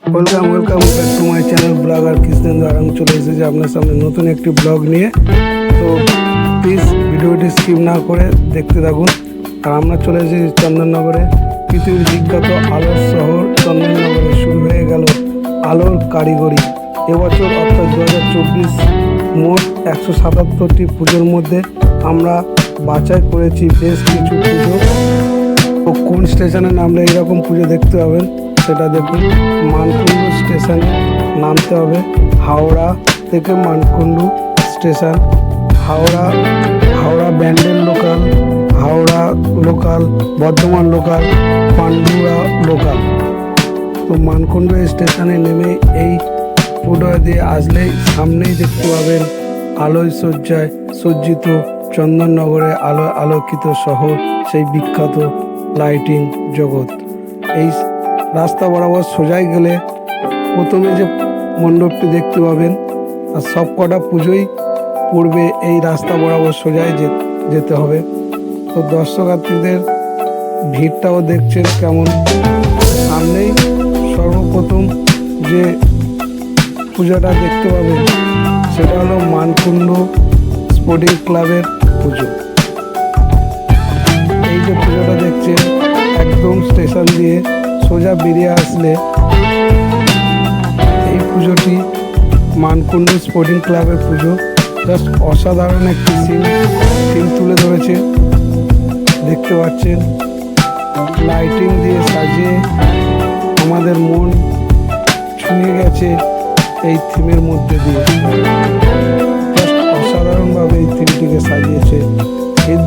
Welcome back to my channel blogger Krishnendra. আর আমি চলে এসেছি আপনার সামনে নতুন একটি ব্লগ নিয়ে। তো প্লিজ ভিডিওটি স্কিপ না করে দেখতে থাকুন। আর আমরা চলে এসেছি চন্দননগরে, পৃথিবীর বিখ্যাত আলোর শহর চন্দননগরে শুরু হয়ে গেল আলোর কারিগরি। এবছর অর্থাৎ 2024 মোট 177টি পুজোর মধ্যে আমরা বাছাই করেছি বেশ কিছু পুজো। তো কোন স্টেশনে নামলে এইরকম পুজো দেখতে পাবেন সেটা দেখুন। মানকুণ্ডু স্টেশনে নামতে হবে, হাওড়া থেকে Mankundu station, Howrah Bandel local, Howrah local, Bardhaman local, Pandua local. তো মানকুণ্ডু স্টেশনে নেমে এই ফুটো দিয়ে আসলেই সামনেই দেখতে পাবেন আলোয় সজ্জায় সজ্জিত চন্দননগরে আলোকিত শহর, সেই বিখ্যাত লাইটিং জগৎ। এই রাস্তা বরাবর সোজাই গেলে প্রথমে যে মণ্ডপটি দেখতে পাবেন, আর সব কটা পুজোই পূর্বে এই রাস্তা বরাবর সোজাই যেতে হবে। তো দর্শনার্থীদের ভিড়টাও দেখছেন কেমন। সামনেই সর্বপ্রথম যে পূজাটা দেখতে পাবেন সেটা হলো মানকুণ্ডু স্পোর্টিং ক্লাবের পুজো। এই যে পুজোটা দেখছেন, একদম স্টেশন দিয়ে সোজা বেরিয়ে আসলে এই পুজোটি মানকুণ্ডু স্পোর্টিং ক্লাবের পুজো। জাস্ট অসাধারণ একটি সিন তুলে ধরেছে, দেখতে পাচ্ছেন। লাইটিং দিয়ে সাজিয়ে আমাদের মন ছুঁয়ে গেছে এই থিমের মধ্যে দিয়ে। জাস্ট অসাধারণভাবে এই থিমটিকে সাজিয়েছে। এর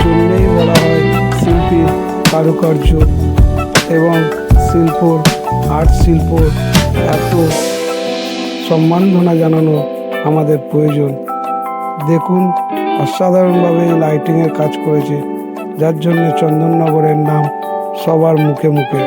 জন্যেই বলা হয় শিল্পীর কারুকার্য এবং আর্ট শিল্প এত সম্মাননা জানানো আমাদের প্রয়োজন। দেখুন অসাধারণভাবে এই লাইটিংয়ের কাজ করেছে, যার জন্য চন্দননগরের নাম সবার মুখে মুখে।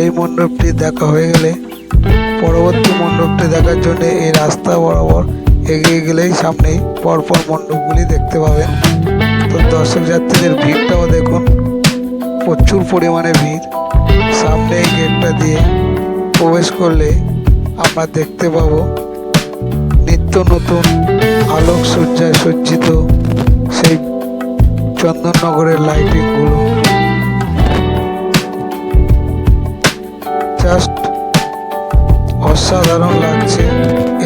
এই মণ্ডপটি দেখা হয়ে গেলে পরবর্তী মণ্ডপটি দেখার জন্য এই রাস্তা বরাবর এগিয়ে গেলেই সামনেই পরপর মণ্ডপগুলি দেখতে পাবেন। তো দর্শক যাত্রীদের ভিড়টাও দেখুন প্রচুর পরিমাণে ভিড়। সামনে এই গেটটা দিয়ে প্রবেশ করলে আমরা দেখতে পাবো নিত্য নতুন আলোক সজ্জায় সজ্জিত সেই চন্দননগরের লাইটিংগুলো। জাস্ট অসাধারণ লাগছে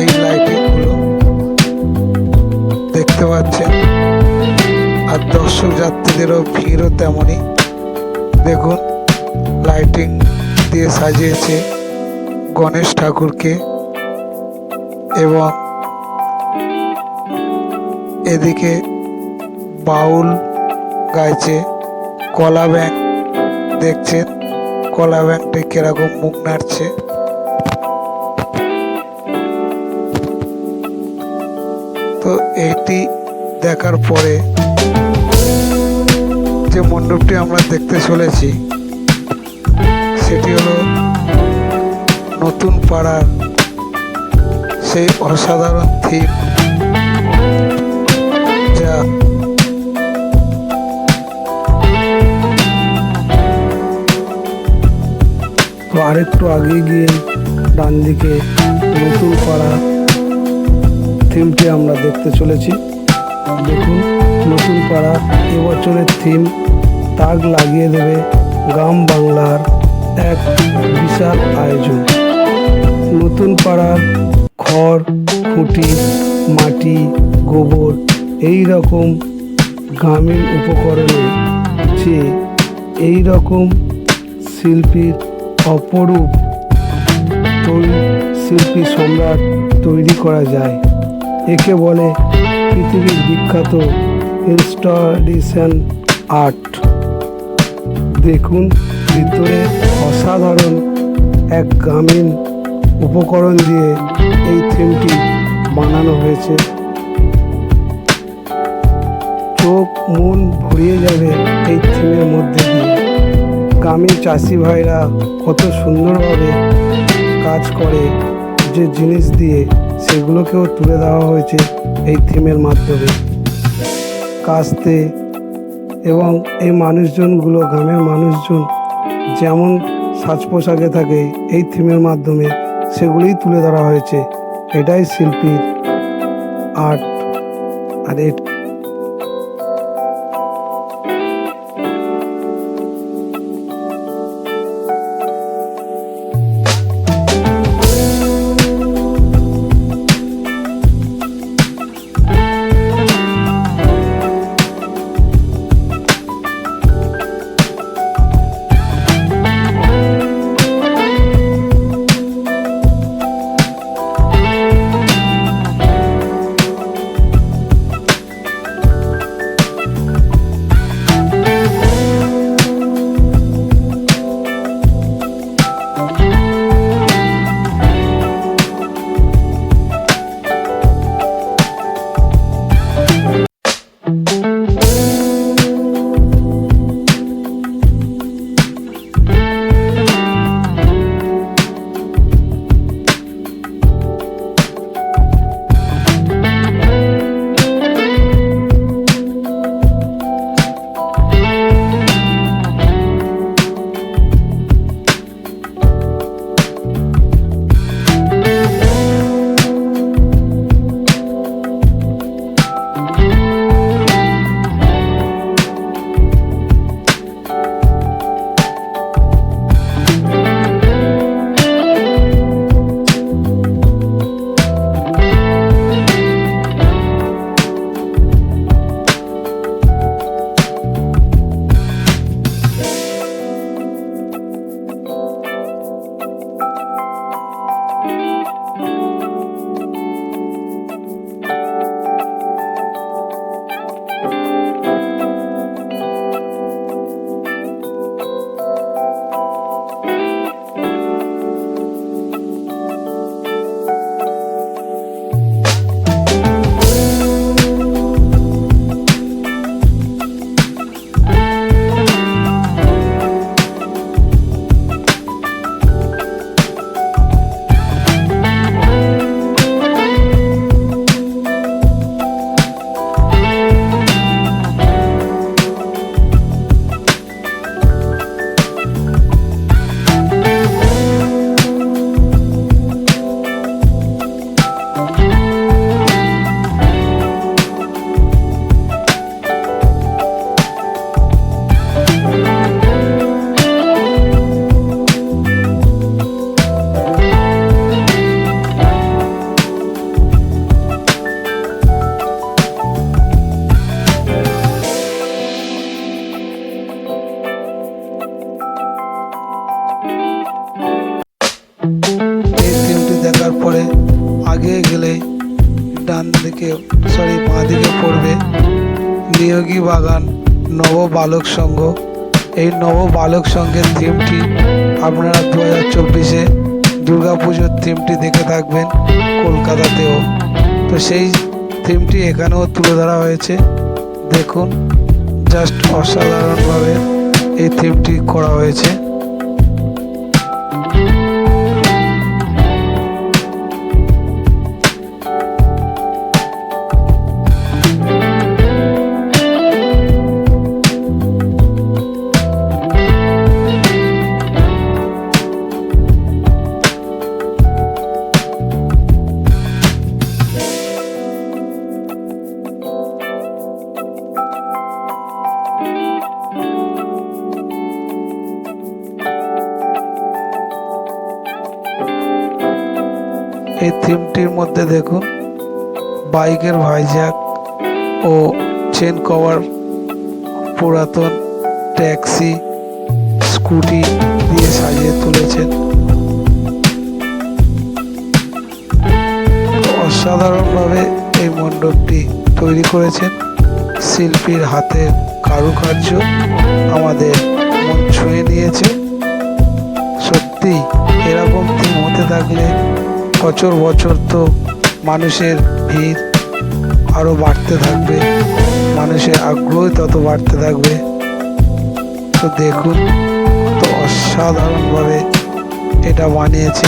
এই লাইটিংগুলো, দেখতে পাচ্ছেন। আর দর্শক যাত্রীদেরও ভিড়ও তেমনই। দেখুন লাইটিং দিয়ে সাজিয়েছে গণেশ ঠাকুরকে, এবং এদিকে বাউল গাইছে। কলা ব্যাঙ দেখছেন, কলা ব্যাঙটা কিরকম মুখ নাড়ছে। তো এইটি দেখার পরে যে মণ্ডপটি আমরা দেখতে চলেছি সেটি হলো নতুন পাড়ার সেই অসাধারণ থিম, যা তো আরেকটু আগে গিয়ে ডান দিকে নতুন পাড়া থিমটি আমরা দেখতে চলেছি। দেখুন নতুন পাড়া এবছরের থিম তাক লাগিয়ে দেবে গ্রাম বাংলার এক বিশাল আয়োজন। নতুন পাড়ার খড়, খুঁটি, মাটি, গোবর এই রকম গ্রামীণ উপকরণে যে এই রকম শিল্পীর অপরূপ শিল্পী সম্রাট তৈরি করা যায়, একে বলে পৃথিবীর বিখ্যাত ইনস্টলেশন আর্ট। দেখুন ভিতরে অসাধারণ এক গ্রামীণ উপকরণ দিয়ে এই থিমটি বানানো হয়েছে। চোখ মন ভরিয়ে যাবে এই থিমের মধ্যে দিয়ে। গ্রামীণ চাষি ভাইরা কত সুন্দরভাবে কাজ করে, যে জিনিস দিয়ে সেগুলোকেও তুলে দেওয়া হয়েছে এই থিমের মাধ্যমে। কাস্তে এবং এই মানুষজনগুলো, গ্রামের মানুষজন যেমন সাজ পোশাকে থাকে এই থিমের মাধ্যমে সেগুলিই তুলে ধরা হয়েছে। এটাই শিল্পীর আর্ট। আর ডান দিকে বাঁ দিকে পড়বে নিয়োগী বাগান নব বালক সংঘ। এই নব বালক সংঘের থিমটি আপনারা 2024-এ দুর্গাপুজোর থিমটি দেখে থাকবেন কলকাতাতেও। তো সেই থিমটি এখানেও তুলে ধরা হয়েছে। দেখুন, জাস্ট অসাধারণভাবে এই থিমটি করা হয়েছে। এই থিমটির মধ্যে দেখুন বাইকের ভাইজ্যাক ও চেন কভার, পুরাতন ট্যাক্সি, স্কুটি দিয়ে সাজিয়ে তুলেছেন। অসাধারণভাবে এই মণ্ডপটি তৈরি করেছেন শিল্পীর হাতের কারুকার্য আমাদের মন ছুঁয়ে নিয়েছে। সত্যি এরকম থিম হতে থাকলে বছর বছর তো মানুষের ভিড় আরও বাড়তে থাকবে, মানুষের আগ্রহ তত বাড়তে থাকবে। তো দেখুন কত অসাধারণভাবে এটা বানিয়েছে।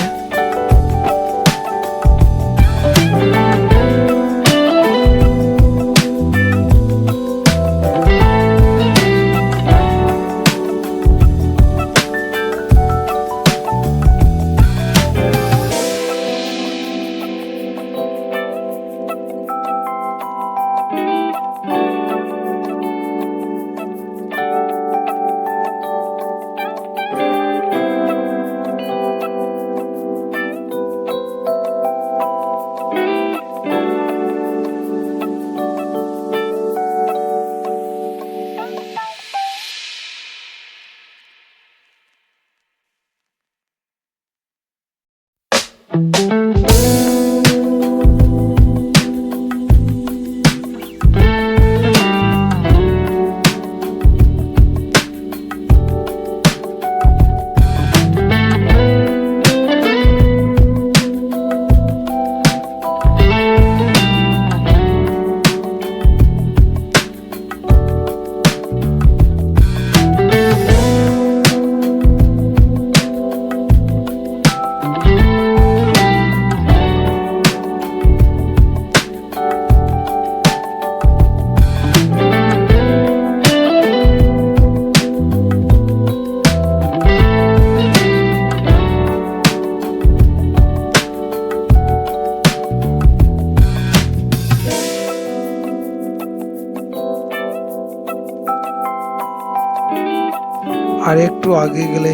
আর একটু আগে গেলে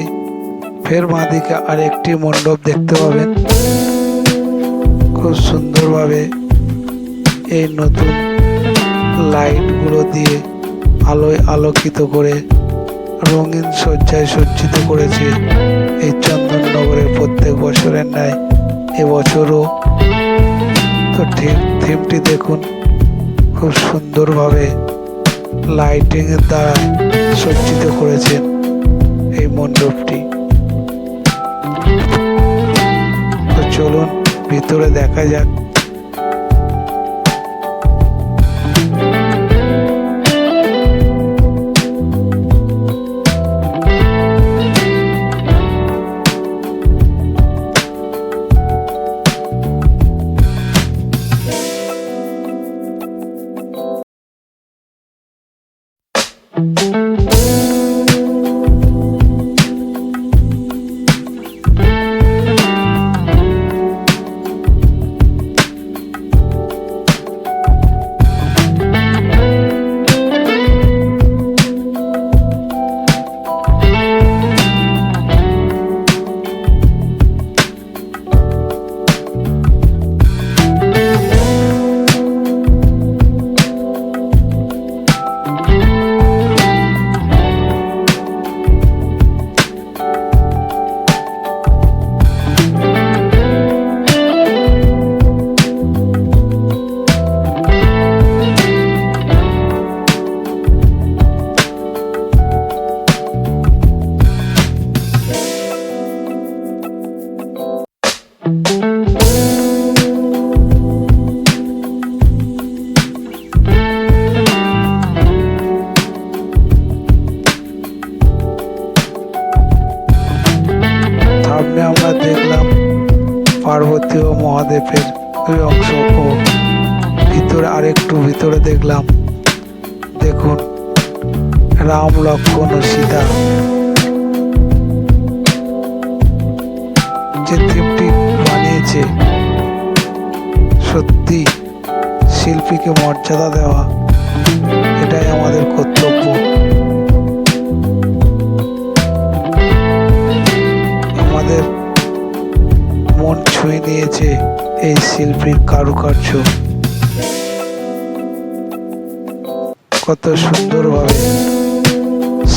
ফের বাঁদিকে আর একটি মণ্ডপ দেখতে পাবেন। খুব সুন্দরভাবে এই নতুন লাইটগুলো দিয়ে আলোয় আলোকিত করে রঙিন সজ্জায় সজ্জিত করেছে এই চন্দননগরের প্রত্যেক বছরের ন্যায় এবছরও। তো থিমটি দেখুন, খুব সুন্দরভাবে লাইটিংয়ের দ্বারা সজ্জিত করেছেন এই মণ্ডপটি। তো চলুন ভিতরে দেখা যাক। সামনে আমরা দেখলাম পার্বতী ও মহাদেবের ওই অংশ ও ভিতরে আরেকটু ভিতরে দেখলাম, দেখুন রাম লক্ষ্মণ ও সীতা। যে থিমটি বানিয়েছে, সত্যি শিল্পীকে মর্যাদা দেওয়া, এটাই আমাদের কর্তব্য। আমাদের মন ছুঁয়ে নিয়েছে এই শিল্পীর কারুকার্য। কত সুন্দরভাবে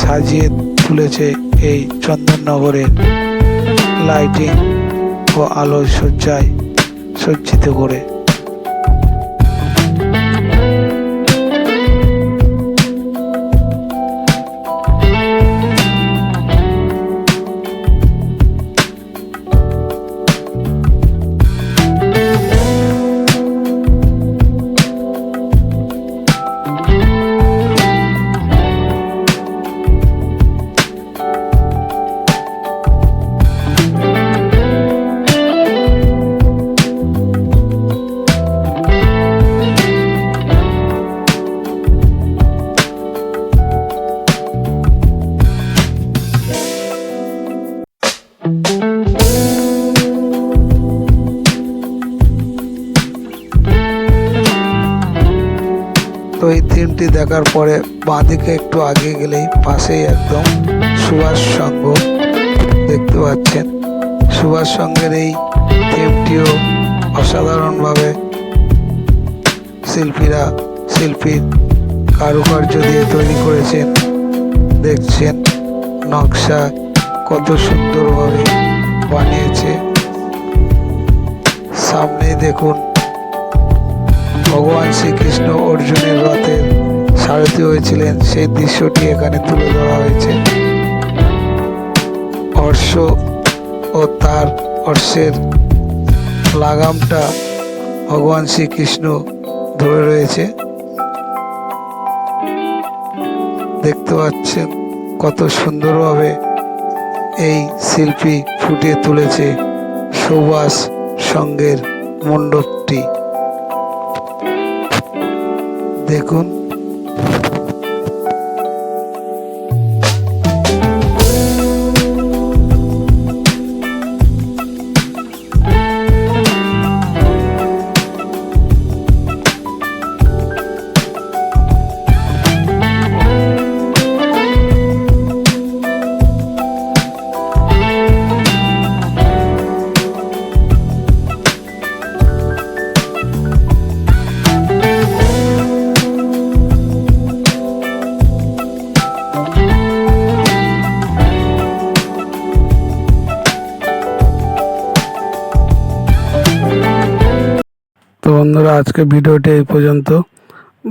সাজিয়ে তুলেছে এই চন্দননগরের লাইটিং ও আলোর সজ্জায় সজ্জিত করে। তো এই থিমটি দেখার পরে বাঁদিকে একটু আগে গেলেই পাশেই একদম সুভাষ সংঘ দেখতে পাচ্ছেন। সুভাষ সংঘের এই থিমটিও অসাধারণভাবে শিল্পীর কারুকার্য দিয়ে তৈরি করেছেন। দেখছেন নকশা কত সুন্দরভাবে বানিয়েছে। সামনেই দেখুন ভগবান শ্রীকৃষ্ণ অর্জুনের রথের সারথি হয়েছিলেন, সেই দৃশ্যটি এখানে তুলে ধরা হয়েছে। অশ্ব ও তার অশ্বের লাগামটা ভগবান শ্রীকৃষ্ণ ধরে রয়েছে। দেখতে পাচ্ছেন কত সুন্দরভাবে এই শিল্পী ফুটিয়ে তুলেছে সুভাষ সংঘের মণ্ডপটি। দেখুন তো বন্ধুরা, আজকে ভিডিওটি এই পর্যন্ত।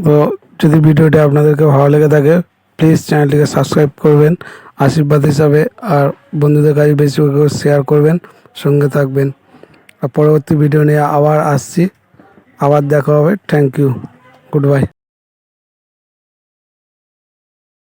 তো যদি ভিডিওটি আপনাদেরকে ভালো লেগে থাকে, প্লিজ চ্যানেলটিকে সাবস্ক্রাইব করবেন আশীর্বাদ হিসাবে, আর বন্ধুদের কাছে বেশি করে শেয়ার করবেন, সঙ্গে থাকবেন। আর পরবর্তী ভিডিও নিয়ে আবার আসছি, আবার দেখা হবে। Thank you, good by.